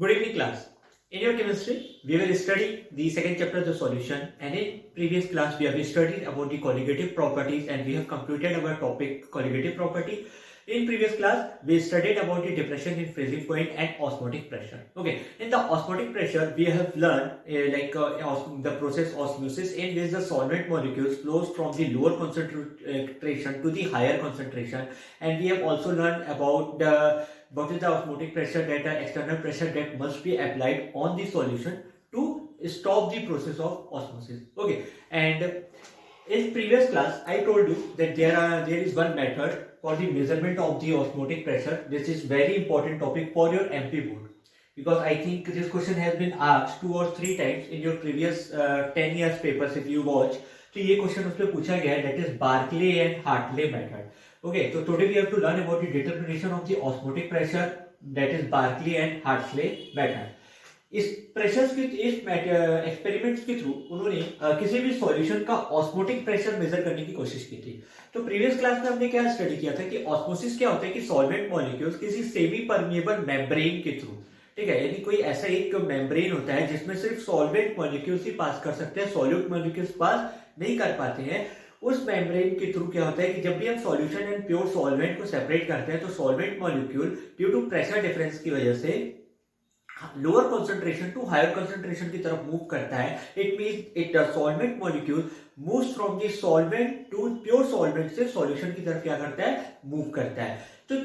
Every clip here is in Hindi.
Good evening, class. In your chemistry, we will study the second chapter, the solution. And in previous class, we have studied about the colligative properties, and we have completed our topic colligative property. In previous class, we studied about the depression in freezing point and osmotic pressure. Okay, in the osmotic pressure, we have learned the process osmosis, in which the solvent molecules flows from the lower concentration to the higher concentration, and we have also learned about the what is the osmotic pressure, that the external pressure that must be applied on the solution to stop the process of osmosis. Okay, and in previous class I told you that there is one method for the measurement of the osmotic pressure. This is very important topic for your MP board, because I think this question has been asked 2 or 3 times in your previous 10 years papers if you watch. तो ये क्वेश्चन उसमें पूछा गया है, that is Barclay and Hartley method. Okay, so today we have to learn about the determination of the osmotic pressure, that is Barclay and Hartley method. इस प्रेशर्स की इस एक्सपेरिमेंट्स के थ्रू उन्होंने किसी भी सॉल्यूशन का ऑस्मोटिक प्रेशर मेजर करने की कोशिश की थी. तो प्रीवियस क्लास में हमने क्या स्टडी किया था कि ऑस्मोसिस क्या होता है, कि सॉल्वेंट मॉलिक्यूल्स किसी सेमी परमिएबल मेम्ब्रेन के थ्रू, ठीक है, यानी कोई ऐसा एक मेम्ब्रेन होता है जिसमें सिर्फ सॉल्वेंट मॉलिक्यूल्स ही पास कर सकते हैं, सॉल्यूट मॉलिक्यूल्स पास नहीं कर पाते हैं. उस मेम्ब्रेन के थ्रू क्या होता है कि जब भी हम सॉल्यूशन एंड प्योर सॉल्वेंट को सेपरेट करते हैं तो solvent molecule due to pressure difference की वजह से lower concentration to higher concentration की तरफ मूव करता है. It means it solvent molecule moves from the solvent to pure solvent से सॉल्यूशन की तरफ क्या करता है, मूव करता है. तो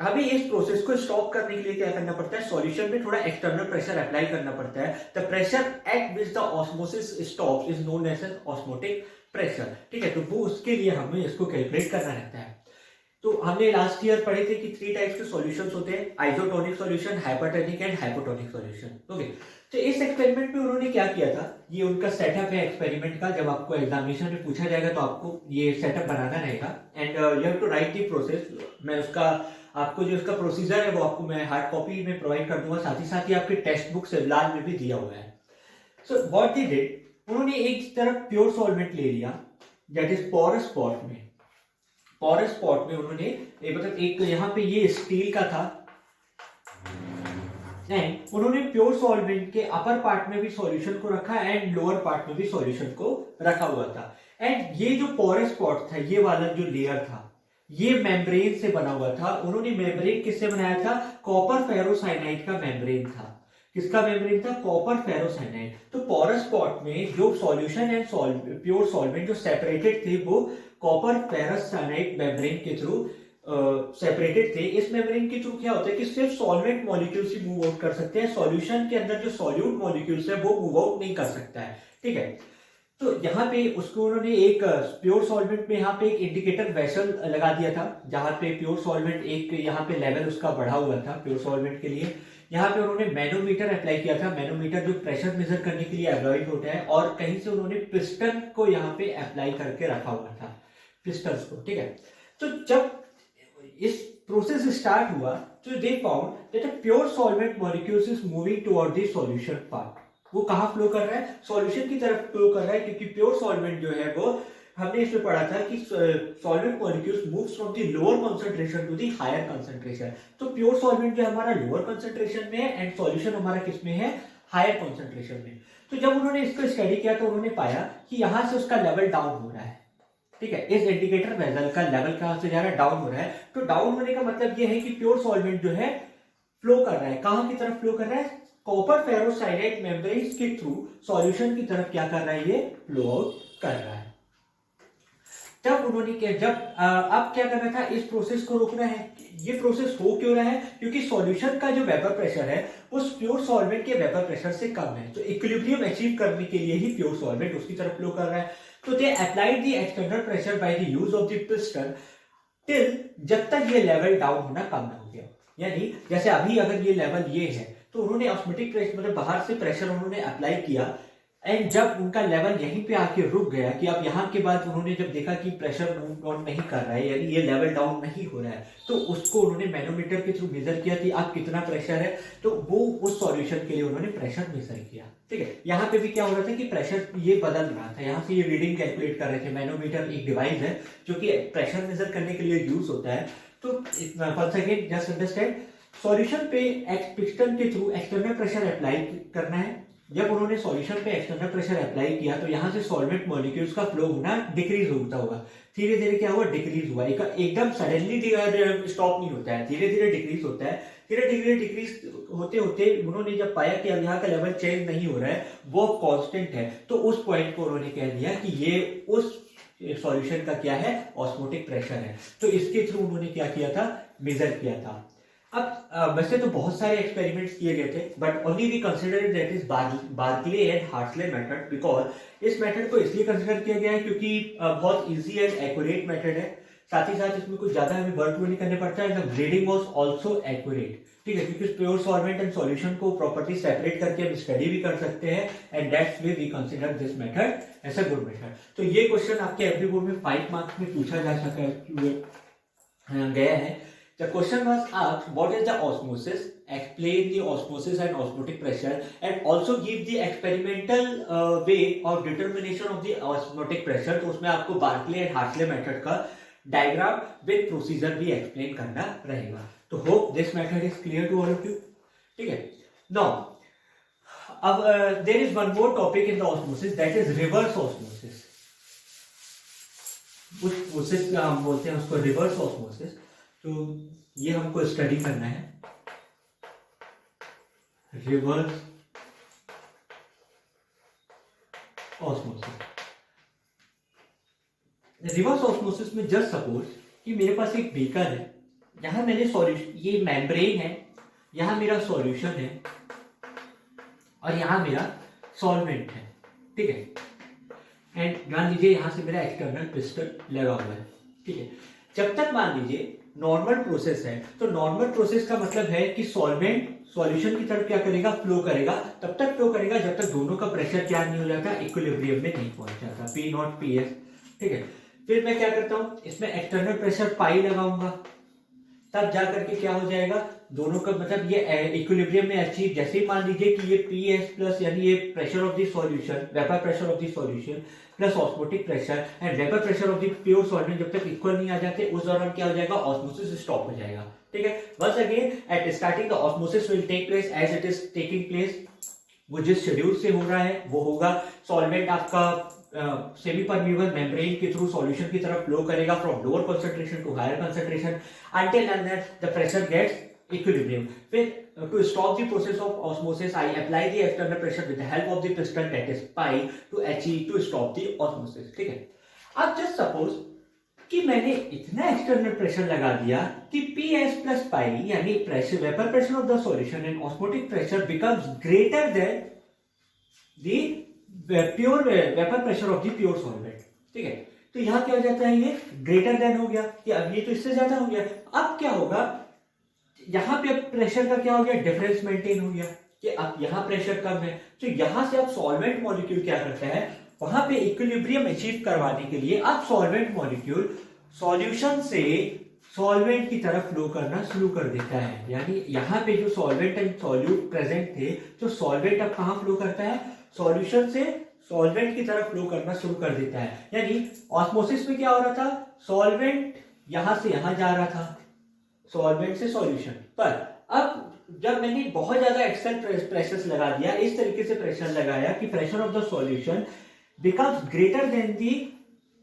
हमें इस प्रोसेस को स्टॉप करने के लिए क्या करना पड़ता है, सॉल्यूशन में थोड़ा एक्सटर्नल प्रेशर अप्लाई करना पड़ता है. The pressure at which the osmosis stops is known as an osmotic pressure. ठीक है, तो वो उसके लिए हमें इसको कैलकुलेट करना रहता है. तो हमने लास्ट ईयर पढ़े थे कि 3 टाइप्स के सॉल्यूशंस होते हैं, isotonic solution, hypertonic and hypotonic solution. Okay, तो इस एक्सपेरिमेंट में उन्होंने क्या किया था, ये उनका सेटअप है एक्सपेरिमेंट का. जब आपको एग्जामिनेशन में पूछा जाएगा तो आपको ये सेटअप बनाना रहेगा and you have to write the process. मैं उसका आपको जो उसका प्रोसीजर है वो आपको मैं हार्ड कॉपी में प्रोवाइड कर दूंगा, साथ ही आपके टेक्स्ट बुक से लाल में भी दिया हुआ है. सो व्हाट दे डिड, उन्होंने एक तरफ प्योर सॉल्वेंट ले लिया, दैट इज पोरस स्पॉट में. पोरस स्पॉट में उन्होंने मतलब एक यहाँ पे ये स्टील का था, एंड उन्होंने प्योर सॉल्वेंट के अपर पार्ट में भी सॉल्यूशन को रखा एंड लोअर पार्ट में भी सॉल्यूशन को रखा हुआ था. एंड ये जो पोरस स्पॉट था, ये वाला जो लेयर था, ये मेम्ब्रेन से बना हुआ था. उन्होंने मेम्ब्रेन किससे बनाया था, कॉपर फेरोसाइनाइड का मेम्ब्रेन था. किसका मेम्ब्रेन था, कॉपर फेरोसाइनाइड. तो पोरस स्पॉट में जो सॉल्यूशन एंड प्योर सॉल्वेंट जो सेपरेटेड थे वो कॉपर फेरोसाइनाइड मेम्ब्रेन के थ्रू सेपरेटेड थे. इस मेम्ब्रेन के थ्रू क्या होता है कि सिर्फ सॉल्वेंट मॉलिक्यूल्स ही मूव आउट कर सकते हैं, सॉल्यूशन के अंदर जो सॉल्यूट मॉलिक्यूल्स है वो मूव आउट नहीं कर सकता है. ठीक है, तो यहाँ पे उसको उन्होंने एक प्योर सॉल्वेंट में यहाँ पे एक इंडिकेटर वेसल लगा दिया था, जहाँ पे प्योर सॉल्वेंट एक यहाँ पे लेवल उसका बढ़ा हुआ था प्योर सॉल्वेंट के लिए. यहाँ पे उन्होंने मैनोमीटर अप्लाई किया था. मैनोमीटर जो प्रेशर मेजर करने के लिए अप्लाइड होता है, और कहीं से उन्होंने पिस्टन को यहाँ पे अप्लाई करके रखा हुआ था, पिस्टन्स को. ठीक है, तो जब इस प्रोसेस स्टार्ट हुआ तो they found that a pure solvent molecules is moving toward the solution part. वो कहाँ फ्लो कर रहा है, सॉल्यूशन की तरफ फ्लो कर रहा है, क्योंकि प्योर सॉल्वेंट जो है वो हमने इसमें पढ़ा था कि solvent molecules moves from the lower concentration to the higher concentration. तो प्योर सॉल्वेंट जो हमारा लोअर कंसंट्रेशन में है एंड सॉल्यूशन हमारा किसमें है, हायर कंसंट्रेशन में. तो जब उन्होंने इसको स्टडी किया तो उन्होंने पाया कि यहाँ से उसका लेवल डाउन हो रहा है. ठीक है, इस इंडिकेटर वेसल का लेवल कहाँ से जा रहा है, डाउन हो रहा है. तो डाउन होने का मतलब ये है कि प्योर सॉल्वेंट जो है फ्लो कर रहा है, कहाँ की तरफ फ्लो कर रहा है, कॉपर फेरोसाइनाइड मेम्ब्रेन के थ्रू सॉल्यूशन की तरफ क्या कर रहा है, ये फ्लो आउट कर रहा है. तब उन्होंने अब क्या करना था, इस प्रोसेस को रोकना है. ये प्रोसेस हो क्यों रहा है, क्योंकि सॉल्यूशन का जो वेपर प्रेशर है उस प्योर सॉल्वेंट के वेपर प्रेशर से कम है. तो इक्विलिब्रियम अचीव करने के लिए ही प्योर सॉल्वेंट उसकी तरफ फ्लो कर रहा है. तो they applied the external pressure by the use of the piston till जब तक ये लेवल डाउन होना कम ना हो गया. यानी जैसे अभी अगर ये लेवल ये है तो उन्होंने ऑस्मोटिक प्रेशर मतलब बाहर से प्रेशर उन्होंने अप्लाई किया, एंड जब उनका लेवल यहीं पे आके रुक गया कि अब यहाँ के बाद उन्होंने जब देखा कि प्रेशर मूव ऑन नहीं कर रहा है, यानी ये लेवल डाउन नहीं हो रहा है, तो उसको उन्होंने मैनोमीटर के थ्रू मेजर किया कि अब कितना प्रेशर है. तो वो उस सॉल्यूशन के लिए उन्होंने प्रेशर मेजर किया. ठीक है, यहाँ पे भी क्या हो रहा था कि प्रेशर ये बदल रहा था, यहाँ से ये रीडिंग कैलकुलेट कर रहे थे. मैनोमीटर एक डिवाइस है जो कि प्रेशर मेजर करने के लिए यूज होता है. तो once again just understand solution पे पिस्टन के थ्रू एक्सटर्नल प्रेशर अप्लाई करना है। जब उन्होंने सॉल्यूशन पे एक्सटर्नल प्रेशर अप्लाई किया तो यहाँ से सॉल्वेंट मॉलिक्यूल्स का फ्लो होना डिक्रीज होता होगा। धीरे धीरे क्या हुआ, डिक्रीज हुआ। एकदम सडनली स्टॉप नहीं होता है, धीरे धीरे डिक्रीज होता है। धीरे धीरे डिक्रीज होते होते उन्होंने जब पाया कि अब यहाँ का लेवल चेंज नहीं हो रहा है, वो कांस्टेंट है, तो उस पॉइंट को उन्होंने कह दिया कि ये उस सॉल्यूशन का क्या है, ऑस्मोटिक प्रेशर है। तो इसके थ्रू उन्होंने क्या किया था, मेजर किया था। अब वैसे तो बहुत सारे एक्सपेरिमेंट्स किए गए थे, but only we consider that is Berkeley and Hartley method, because इस मेथड को इसलिए कंसीडर किया गया है क्योंकि बहुत इजी एंड एक्यूरेट मेथड है। साथ ही साथ इसमें कुछ ज्यादा हमें वर्क नहीं करने पड़ता है। The grading was also accurate, ठीक है, क्योंकि प्योर सॉल्वेंट एंड सॉल्यूशन को प्रॉपर्टी सेपरेट करके हम स्टडी भी कर सकते हैं, and that's way we consider this method as a good method. तो ये क्वेश्चन आपके एवरी बोर्ड में 5 मार्क्स में पूछा जा सका गया है। The question was asked, what is the osmosis? Explain the osmosis and osmotic pressure, and also give the experimental way of determination of the osmotic pressure. तो उसमें आपको बार्कले एंड हार्टले मेथड का डायग्राम विद प्रोसीजर भी एक्सप्लेन करना रहेगा। तो hope this method is clear to all of you, ठीक है। नाउ अब there is one more topic in the osmosis, that is reverse osmosis. उस प्रोसेस का हम बोलते हैं उसको रिवर्स ऑस्मोसिस। तो ये हमको स्टडी करना है, रिवर्स ऑस्मोसिस। रिवर्स ऑस्मोसिस में जस्ट सपोज कि मेरे पास एक बीकर है, यहां मैंने सॉल्यूशन, ये मेम्ब्रेन है, यहां मेरा सॉल्यूशन है और यहां मेरा सॉल्वेंट है, ठीक है। एंड मान लीजिए यहां से मेरा एक्सटर्नल पिस्टन लगा हुआ है, ठीक है। जब तक मान लीजिए नॉर्मल प्रोसेस है, तो नॉर्मल प्रोसेस का मतलब है कि सॉल्वेंट सॉल्यूशन की तरफ क्या करेगा, फ्लो करेगा। तब तक फ्लो करेगा जब तक दोनों का प्रेशर क्या नहीं हो जाता, इक्विलिब्रियम में नहीं पहुंच जाता, P नॉट PS, ठीक है। फिर मैं क्या करता हूं, इसमें एक्सटर्नल प्रेशर पाई लगाऊंगा, तब जा करके क्या हो जाएगा, दोनों का मतलब ये इक्विलिब्रियम में अचीव। जैसे मान लीजिए कि ये PS प्लस यानी ये pressure of the solution, vapour pressure of the solution plus osmotic pressure and vapour pressure of the pure solvent जब तक इक्वल नहीं आ जाते, उस दौरान क्या हो जाएगा, ऑस्मोसिस स्टॉप हो जाएगा, ठीक है। Once again at starting the osmosis will take place as it is taking place. वो जिस शेड्यूल से हो रहा है वो होगा, सॉल्वेंट आपका सेमी परमिएबल मेम्ब्रेन के थ्रू सॉल्यूशन की तरफ फ्लो करेगा from lower concentration to higher concentration until and that the pressure gets equilibrium. Then to stop the process of osmosis, I apply the external pressure with the help of the piston, that is pi, to stop the osmosis. ठीक है। अब just suppose कि मैंने इतना एक्सटर्नल प्रेशर लगा दिया कि PS प्लस पाई यानी pressure, vapour pressure of the solution and osmotic pressure becomes greater than the pure vapour pressure of the pure solvent, ठीक है। तो यहाँ क्या हो जाता है, ये ग्रेटर देन हो गया कि अब ये तो इससे ज्यादा हो गया। अब क्या होगा, यहां पे प्रेशर का क्या हो गया, डिफरेंस मेंटेन हो गया कि अब यहां प्रेशर कम है। तो यहां से अब सॉल्वेंट मॉलिक्यूल क्या करता है, वहां पे इक्विलिब्रियम अचीव करवाने के लिए अब सॉल्वेंट मॉलिक्यूल सॉल्यूशन से सॉल्वेंट की तरफ फ्लो करना शुरू कर देता है। यानी यहां पे जो सॉल्वेंट एंड सॉल्यूट प्रेजेंट थे, तो सॉल्वेंट अब कहां फ्लो करता है, सॉल्यूशन से सॉल्वेंट की तरफ फ्लो करना शुरू कर देता है। यानी ऑस्मोसिस में क्या हो रहा था, सॉल्वेंट यहां से यहां जा रहा था, सॉल्वेंट से सॉल्यूशन पर। अब जब मैंने बहुत ज्यादा एक्सटर्नल प्रेशर लगा दिया, इस तरीके से प्रेशर लगाया कि pressure of the solution becomes greater than the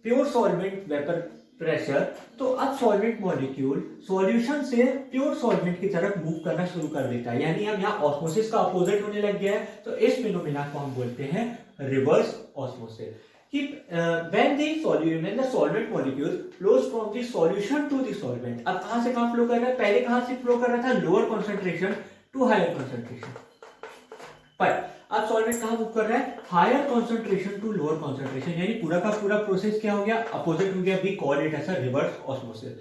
pure solvent vapour pressure, तो अब सॉल्वेंट मॉलिक्यूल सॉल्यूशन से प्योर सॉल्वेंट की तरफ मूव करना शुरू कर देता है। यानी अब यहाँ ऑस्मोसिस का अपोजिट होने लग गया है। तो इस फिनोमेना को हम बोलते हैं reverse osmosis. When the solvent molecule flows from the solution to the solvent, अब कहां से कहां फ्लो कर रहा है, पहले कहां से फ्लो कर रहा था, lower concentration to higher concentration, पर अब सॉल्वेंट कहां मूव कर रहा है, higher concentration to lower concentration. यानी पूरा का पूरा प्रोसेस क्या हो गया, अपोजिट हो गया। We call it as a reverse osmosis.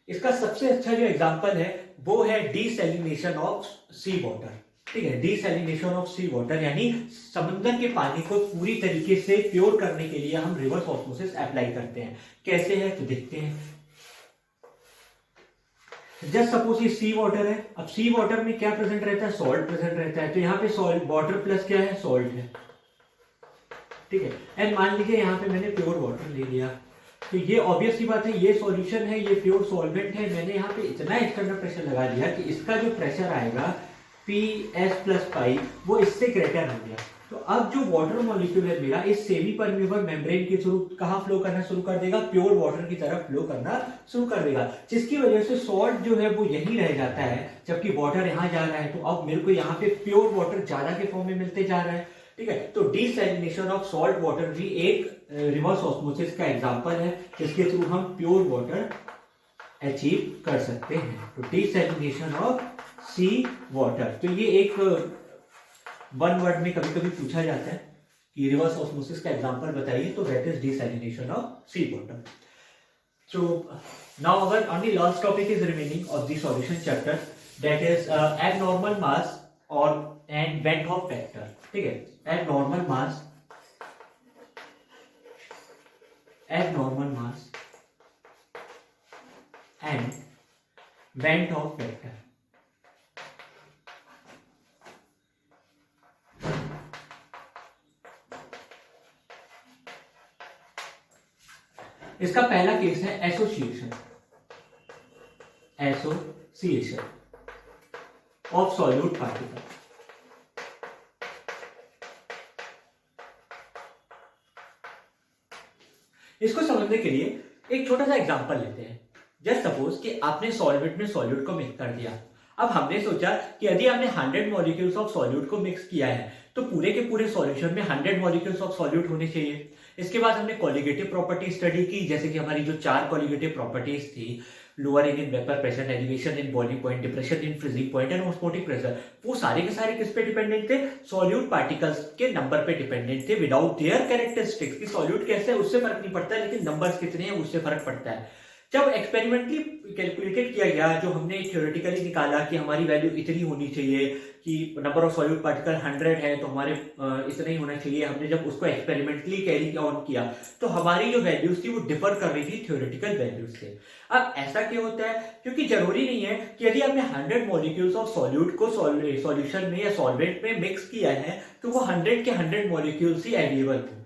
इसका सबसे अच्छा जो एग्जांपल है वो है डीसैलिनेशन ऑफ सी वाटर, ठीक है। डीसैलिनेशन ऑफ सी वाटर यानी समुद्र के पानी को पूरी तरीके से प्योर करने के लिए हम रिवर्स ऑस्मोसिस अप्लाई करते हैं। कैसे है तो देखते हैं। जस्ट सपोज ये सी वाटर है। अब सी वाटर में क्या प्रेजेंट रहता है, सॉल्ट प्रेजेंट रहता है। तो यहाँ पे सॉल्ट, वाटर प्लस क्या है, सॉल्ट है, ठीक है। एंड मान लीजिए यहाँ पे मैंने प्योर वाटर ले लिया, तो ये ऑब्वियस सी बात है, ये सॉल्यूशन है, ये प्योर सॉल्वेंट है। मैंने यहाँ पे इतना एक्सटर्नल प्रेशर लगा दिया कि इसका जो प्रेशर आएगा PS+π वो इससे ग्रेटर हो गया। तो अब जो वाटर मॉलिक्यूल है मेरा इस सेमी परमेबल मेम्ब्रेन के थ्रू कहाँ फ्लो करना शुरू कर देगा, प्योर वाटर की तरफ फ्लो करना शुरू कर देगा, जिसकी वजह से सॉल्ट जो है वो यही रह जाता है, जबकि वाटर यहाँ जा रहा है। तो अब मेरे को यहाँ पे प्योर वाटर ज्यादा के फॉर्म में मिलते जा रहा है, ठीक है। तो डिसैलिनेशन ऑफ सॉल्ट वाटर भी एक रिवर्स ऑस्मोसिस का एग्जांपल है, जिसके थ्रू हम प्योर वाटर अचीव कर सकते हैं। तो डिसैलिनेशन ऑफ सी वाटर, तो ये एक वन वर्ड में कभी कभी पूछा जाता है कि रिवर्स ऑस्मोसिस का एग्जांपल बताइए, तो that is desalination of sea water. So now our only last topic is remaining of the solution chapter, that is abnormal mass or and Van Hoff factor. ठीक है, abnormal mass and Van Hoff factor. इसका पहला केस है एसोसिएशन ऑफ सॉल्यूट पार्टिकल। इसको समझने के लिए एक छोटा सा एग्जांपल लेते हैं। जस्ट सपोज कि आपने सॉल्वेंट में सॉल्यूट को मिक्स कर दिया। अब हमने सोचा कि यदि आपने 100 मॉलिक्यूल्स ऑफ सॉल्यूट को मिक्स किया है तो पूरे के पूरे सॉल्यूशन में 100 मॉलिक्यूल्स ऑफ सॉल्यूट होने चाहिए। इसके बाद हमने कॉलिगेटिव प्रॉपर्टी स्टडी की, जैसे कि हमारी जो 4 कॉलिगेटिव प्रॉपर्टीज थी, lowering in vapour pressure, elevation in boiling point, depression in freezing point and osmotic pressure, वो सारे के सारे किस पे डिपेंडेंट थे? सॉल्यूट पार्टिकल्स के नंबर पे डिपेंडेंट थे, विदाउट देयर कैरेक्टरिस्टिक्स। कि सॉल्यूट कैसे है उससे फर्क नहीं पड़ता, लेकिन नंबर्स कितने हैं उससे फर्क पड़ता है। जब एक्सपेरिमेंटली कैलकुलेटेड किया गया, जो हमने थ्योरेटिकली निकाला कि हमारी वैल्यू इतनी होनी चाहिए, कि नंबर ऑफ सॉल्यूट पार्टिकल 100 है तो हमारे इतना ही होना चाहिए, हमने जब उसको एक्सपेरिमेंटली कैरी ऑन किया तो हमारी जो वैल्यूज थी वो डिफर कर रही थी थ्योरेटिकल वैल्यूज से। अब ऐसा क्यों होता है? क्योंकि जरूरी नहीं है कि यदि आपने 100 मॉलिक्यूल्स ऑफ सॉल्यूट को सॉल्यूशन में या सॉल्वेंट में मिक्स किया है तो वो 100 के 100 मॉलिक्यूल्स ही अवेलेबल हो।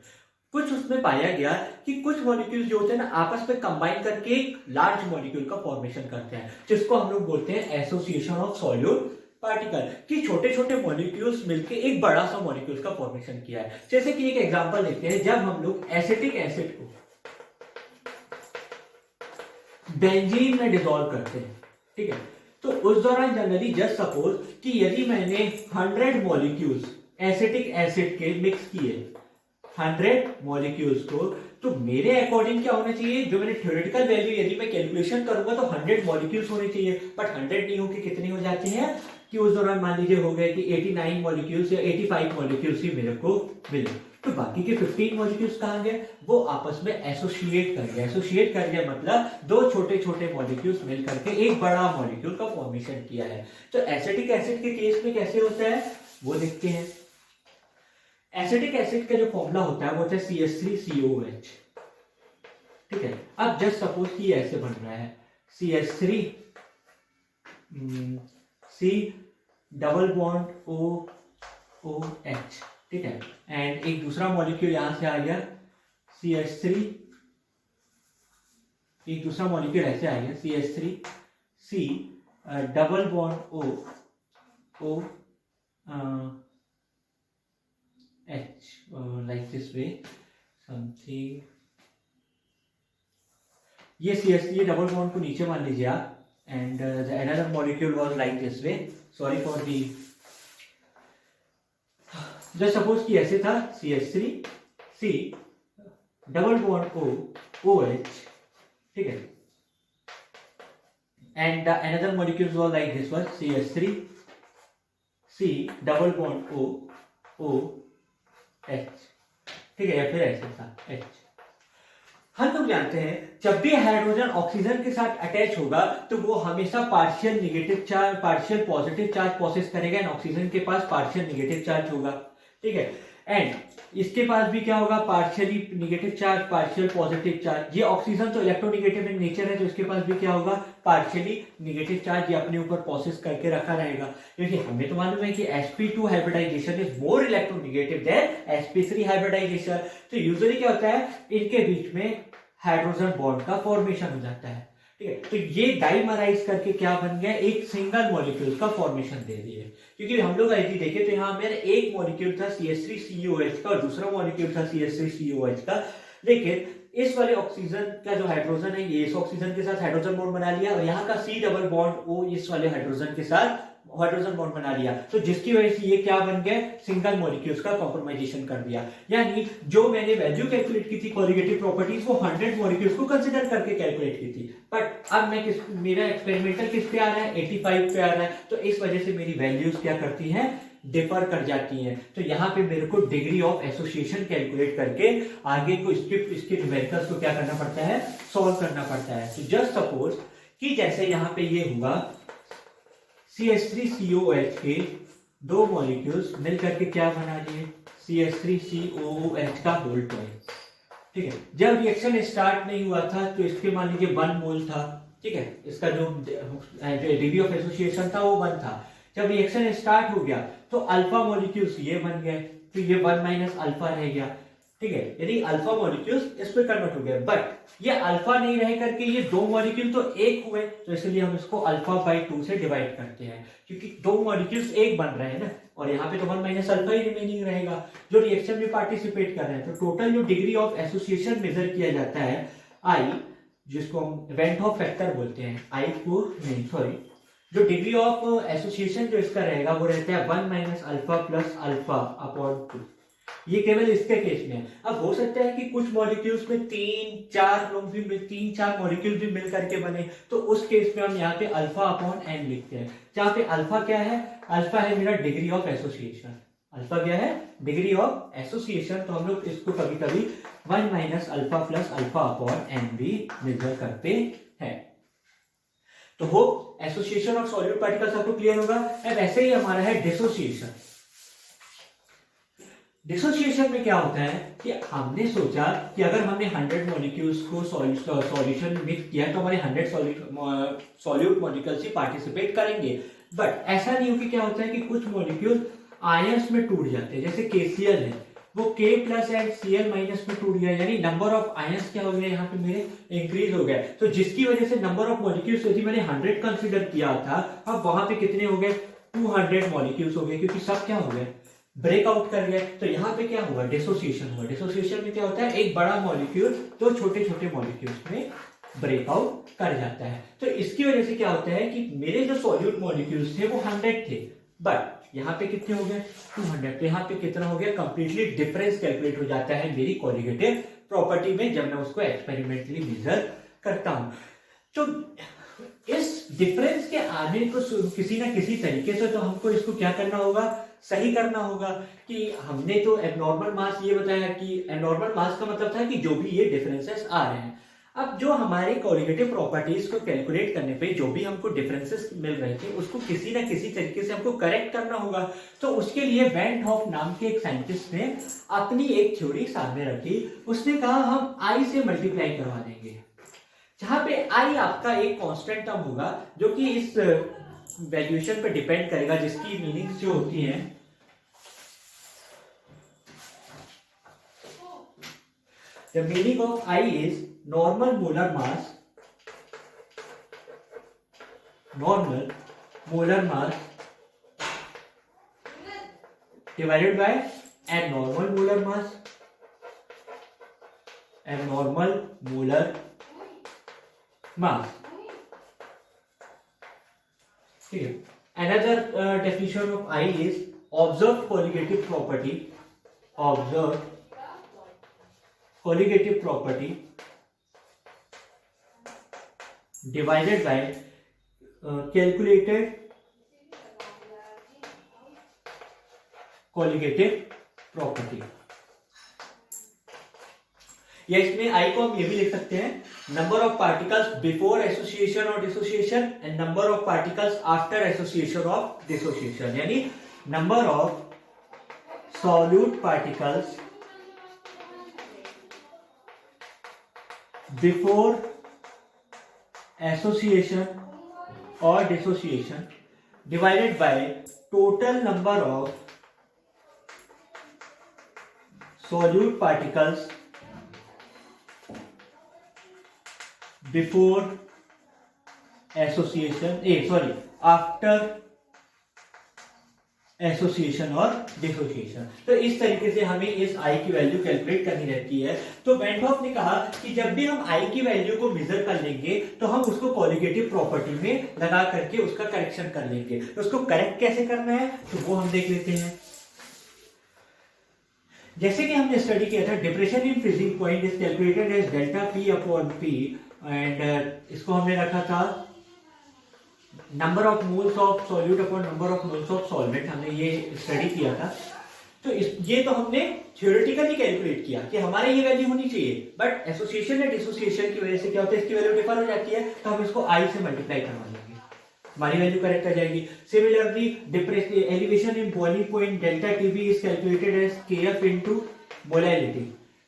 कुछ उसमें पाया गया कि कुछ मॉलिक्यूल्स जो होते हैं ना, आपस में कंबाइन करके एक लार्ज मॉलिक्यूल का फॉर्मेशन करते हैं, जिसको हम लोग बोलते हैं एसोसिएशन ऑफ सॉल्यूट पार्टिकल। कि छोटे छोटे मॉलिक्यूल्स मिलके एक बड़ा सा मॉलिक्यूल का फॉर्मेशन किया है। जैसे कि एक एग्जांपल लेते हैं, जब हम लोग एसिटिक एसिड को बेंजीन में डिसॉल्व करते हैं, ठीक है, तो उस दौरान जनरली जस्ट सपोज कि यदि मैंने 100 मॉलिक्यूल्स एसिटिक एसिड के मिक्स किए 100 मॉलिक्यूल्स को, तो मेरे अकॉर्डिंग क्या होना चाहिए? जो मैंने थ्योरेटिकल वैल्यू यदि मैं कैलकुलेशन करूंगा तो 100 मॉलिक्यूल्स होने चाहिए, बट 100 नहीं होके कितने हो जाते हैं कि उस दौरान मान लीजिए हो गए कि 89 मॉलिक्यूल्स या 85 मॉलिक्यूल्स ही मेरे को मिले। तो बाकी के 15 मॉलिक्यूल्स कहाँ गए? वो आपस में एसोसिएट कर गए। एसोसिएट कर गया मतलब दो छोटे छोटे मॉलिक्यूल्स मिल करके एक बड़ा मॉलिक्यूल का फॉर्मेशन किया है। तो एसिटिक एसिड के केस में कैसे होता है वो देखते हैं। एसिटिक एसिड का जो फॉर्मूला होता है वो होता है CH3COH, ठीक है। अब जस्ट सपोज कि ऐसे बन रहा है CH3 C double bond OH, ठीक है, एंड एक दूसरा मॉलिक्यूल यहां से आ गया CH3, एक दूसरा मॉलिक्यूल ऐसे आ गया CH3 C double bond O H, like this way something। ये CH3 ये डबल बॉन्ड को नीचे मान लीजिए आप, and another molecule was like this way, sorry for the just suppose कि ऐसे था CH3 C double bond OH, ठीक है, and another molecule was like this one CH3 C double bond OH, ठीक है, या फिर ऐसे था H। हम लोग जानते हैं जब भी हाइड्रोजन ऑक्सीजन के साथ अटैच होगा तो वो हमेशा partial negative charge partial positive charge process करेगा, एंड ऑक्सीजन के पास पार्शियल नेगेटिव चार्ज होगा, ठीक है। एंड इसके पास भी क्या होगा? Partially negative charge partial positive charge. ये ऑक्सीजन तो इलेक्ट्रोनेगेटिव इन नेचर है, तो इसके पास भी क्या होगा? पार्शियली नेगेटिव चार्ज ये अपने ऊपर प्रोसेस करके रखा रहेगा। क्योंकि हमें तो मालूम है कि sp2 hybridization is more electronegative than sp3 hybridization. तो यूजुअली क्या होता है, इनके बीच में हाइड्रोजन बॉन्ड का फॉर्मेशन हो जाता है। ठीक है, तो ये डाइमराइज करके क्या बन गया, एक सिंगल मॉलिक्यूल का फॉर्मेशन दे रही है। क्योंकि हम लोग यदि देखें तो यहाँ मेरा एक मॉलिक्यूल था CH3COH का और दूसरा मॉलिक्यूल था CH3COH का, लेकिन इस वाले ऑक्सीजन का जो हाइड्रोजन है ये इस ऑक्सीजन के साथ हाइड्रोजन बॉन्ड बना लिया और यहाँ का C डबल बॉन्ड O इस वाले हाइड्रोजन के साथ हाइड्रोजन बॉन्ड बना लिया, तो जिसकी वजह से ये क्या बन गया, सिंगल मॉलिक्यूल्स का कॉम्प्रोमाइजेशन कर दिया। यानी जो मैंने वैल्यू कैलकुलेट की थी कोलिगेटिव प्रॉपर्टीज वो 100 मॉलिक्यूल्स को कंसीडर करके कैलकुलेट की थी, बट अब मैं मेरा एक्सपेरिमेंटल किस पे आ रहा है, 85 पे आ रहा है, तो इस वजह से मेरी वैल्यूज क्या करती हैं, डिफर कर जाती हैं। तो यहाँ पे मेरे को डिग्री ऑफ एसोसिएशन कैलकुलेट करके आगे को इसके न्यूमेरिकल्स को क्या करना पड़ता है, सॉल्व करना पड़ता है। तो जस्ट सपोज कि जैसे यहाँ पे ये हुआ CH3COH के दो मॉलिक्यूल्स मिलकर के क्या बना लिए, CH3COOH का होल ट्वाइस। ठीक है, जब रिएक्शन स्टार्ट नहीं हुआ था तो इसके मान लीजिए 1 मोल था। ठीक है, इसका जो डिग्री ऑफ एसोसिएशन था वो 1 था। जब रिएक्शन स्टार्ट हो गया तो अल्फा मॉलिक्यूल्स ये बन गए, तो ये 1 माइनस अल्फा रह गया। ठीक है, यदि अल्फा मॉलिक्यूल्स इस पे कन्वर्ट हो गए, बट ये अल्फा नहीं रह करके ये दो मॉलिक्यूल तो एक हुए, तो इसलिए हम इसको अल्फा बाई 2 से डिवाइड करते हैं, क्योंकि दो मॉलिक्यूल्स एक बन रहे हैं ना, और यहाँ पे तो 1 माइनस अल्फा ही रिमेनिंग रहेगा जो रिएक्शन में पार्टिसिपेट कर रहे हैं। तो टोटल जो डिग्री ऑफ एसोसिएशन मेजर किया जाता है आई, जिसको हम वेंट ऑफ फैक्टर बोलते हैं, आई को नहीं सॉरी, जो डिग्री ऑफ एसोसिएशन जो इसका रहेगा वो रहता है 1 minus alpha plus alpha upon 2। ये केवल इसके केस में है। अब हो सकता है कि कुछ मॉलिक्यूल्स में 3-4 लोग भी 3-4 मॉलिक्यूल भी मिल करके बने, तो उस केस में हम यहाँ पे अल्फा अपॉन एन लिखते हैं, जहाँ पे अल्फा क्या है, अल्फा है मेरा डिग्री ऑफ एसोसिएशन। अल्फा क्या है, डिग्री ऑफ एसोसिएशन। तो हम लोग इसको कभी कभी 1 minus alpha plus alpha upon n भी मेजर करते हैं। तो हो एसोसिएशन ऑफ सॉल्यूट पार्टिकल्स आपको क्लियर होगा। अब ऐसे ही हमारा है डिसोसिएशन। डिसोसिएशन में क्या होता है कि हमने सोचा कि अगर हमने 100 मॉलिक्यूल्स को सॉल्यूशन में मिक्स किया तो हमारे 100 सॉल्यूट मॉलिक्यूल्स ही पार्टिसिपेट करेंगे, बट ऐसा नहीं हो कि क्या होता है कि कुछ मॉलिक्यूल आयंस में टूट जाते हैं। जैसे KCl है, वो K plus and Cl minus में टूट गया, यानी नंबर ऑफ आयंस क्या हो गया यहाँ पे मेरे इंक्रीज हो गया। तो जिसकी वजह से नंबर ऑफ मॉलिक्यूल्स यदि मैंने 100 कंसीडर किया था, अब वहां पे कितने हो गए, 200 मॉलिक्यूल्स हो गए, क्योंकि सब क्या हो गए, ब्रेकआउट कर गए। तो यहाँ पे क्या हुआ, डिसोसिएशन हुआ। डिसोसिएशन में क्या होता है, एक बड़ा मॉलिक्यूल दो छोटे छोटे मॉलिक्यूल्स में ब्रेकआउट कर जाता है। तो इसकी वजह से क्या होता है कि मेरे जो सॉल्यूट मॉलिक्यूल्स थे वो 100 थे, बट यहाँ पे कितने हो गए, 200। तो यहाँ पे कितना हो गया, कंप्लीटली डिफरेंस कैलकुलेट हो जाता है मेरी कोलिगेटिव प्रॉपर्टी में, जब मैं उसको एक्सपेरिमेंटली मेजर करता हूं। तो इस डिफरेंस के आने को किसी ना किसी तरीके से तो हमको इसको क्या करना होगा, सही करना होगा। कि हमने तो एबनॉर्मल मास ये बताया कि एबनॉर्मल मास का मतलब था कि जो भी ये डिफरेंसेस आ रहे हैं। अब जो हमारे कोलिगेटिव प्रॉपर्टीज को कैलकुलेट करने पे जो भी हमको डिफरेंसेस मिल रहे थे उसको किसी ना किसी तरीके से हमको करेक्ट करना होगा। तो उसके लिए वेंट हॉफ नाम के एक साइंटिस्ट ने अपनी एक थ्योरी सामने रखी। उसने कहा हम आई से मल्टीप्लाई करवा देंगे, जहां पे आई आपका एक कांस्टेंट टर्म होगा जो कि इस वैल्यूएशन पे डिपेंड करेगा, जिसकी मीनिंग्स जो होती हैं, the meaning of I is normal molar mass divided by abnormal molar mass ठीक है। Another definition of I is observed colligative property divided by calculated colligative property। या इसमें आई को हम ये भी लिख सकते हैं, number of particles before association और dissociation and number of particles after association of dissociation, यानी number of solute particles before association और dissociation divided by total number of solute particles before association after association और डिसोसिएशन। तो इस तरीके से हमें इस आई की वैल्यू कैलकुलेट करनी रहती है। तो वेन होफ ने कहा कि जब भी हम आई की वैल्यू को मेजर कर लेंगे तो हम उसको कॉलिगेटिव प्रॉपर्टी में लगा करके उसका करेक्शन कर लेंगे। तो उसको करेक्ट कैसे करना है तो वो हम देख लेते हैं। जैसे कि हमने स्टडी किया था, depression in freezing point is calculated as delta P upon P, and इसको हमने रखा था number of moles of solute upon number of moles of solvent, हमने ये स्टडी किया था। तो ये तो हमने थ्योरेटिकली कैलकुलेट किया कि हमारे ये वैल्यू होनी चाहिए, बट एसोसिएशन या डिसोसिएशन की वजह से क्या होता है, इसकी वैल्यू डिफर हो जाती है, तो हम इसको आई से मल्टीप्लाई करवा लेंगे, हमारी वैल्यू करेक्ट आ जाएगी। Similarly elevation in boiling point delta TB is calculated as KF into molality,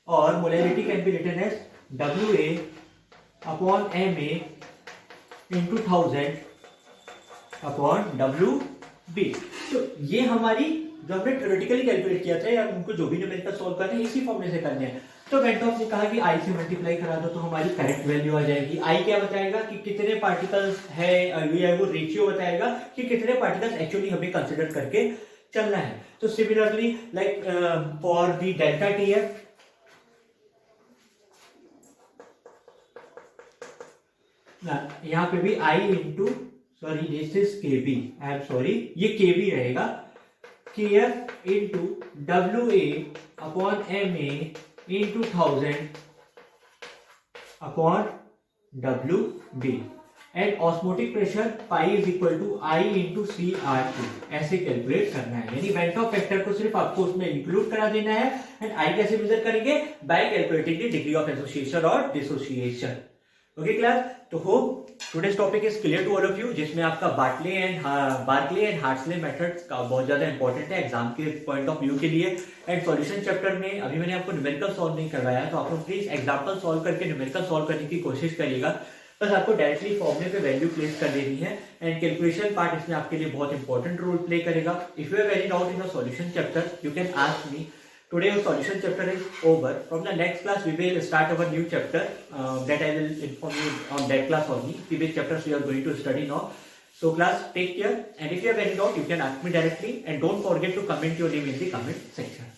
और molality can be written as WA upon MA into 1000 upon WB। तो ये हमारी जो हमने थ्योरेटिकली कैलकुलेट किया था, या उनको जो भी न्यूमेरिकल सॉल्व करने हैं इसी फॉर्मूले से करने हैं। तो वेन होफ ने कहा कि आई से मल्टीप्लाई करा दो तो हमारी करेक्ट वैल्यू आ जाएगी। आई क्या बताएगा कि कितने पार्टिकल्स है, वो रेशियो बताएगा कि कितने पार्टिकल्स एक्चुअली हमें कंसिडर करके चलना है। तो similarly like for the delta TF, यहाँ पे भी I into this is KB, I am sorry, ये केबी रहेगा, KF into WA upon MA into 1000 upon WB, and osmotic pressure pi is equal to I into CR2, ऐसे कैलकुलेट करना है। यानी वेन होफ फैक्टर को सिर्फ आपको उसमें इंक्लूड करा देना है। एंड आई कैसे मेजर करेंगे, by calculating the degree of association और डिसोसिएशन। ओके क्लास, तो hope today's topic is clear to all of you, जिसमें आपका बार्कले एंड हार्ट्सले मेथड्स का बहुत ज्यादा इंपॉर्टेंट है एग्जाम के पॉइंट ऑफ व्यू के लिए। एंड सॉल्यूशन चैप्टर में अभी मैंने आपको न्यूमेरिकल सॉल्व नहीं करवाया, तो आप लोग प्लीज एग्जाम्पल सॉल्व करके न्यूमेरिकल सॉल्व करने की कोशिश करिएगा। बस आपको डायरेक्टली फॉर्मूले पे वैल्यू प्लेस कर देनी है, एंड कैलकुलेशन पार्ट इसमें आपके लिए बहुत इंपॉर्टेंट रोल प्ले करेगा। If you are very doubt in the solution chapter, you can ask me. Today our solution chapter is over. From the next class we will start our new chapter that I will inform you on that class only, which chapters we are going to study now. So class, take care, and if you have any doubt you can ask me directly, and don't forget to comment your name in the comment section.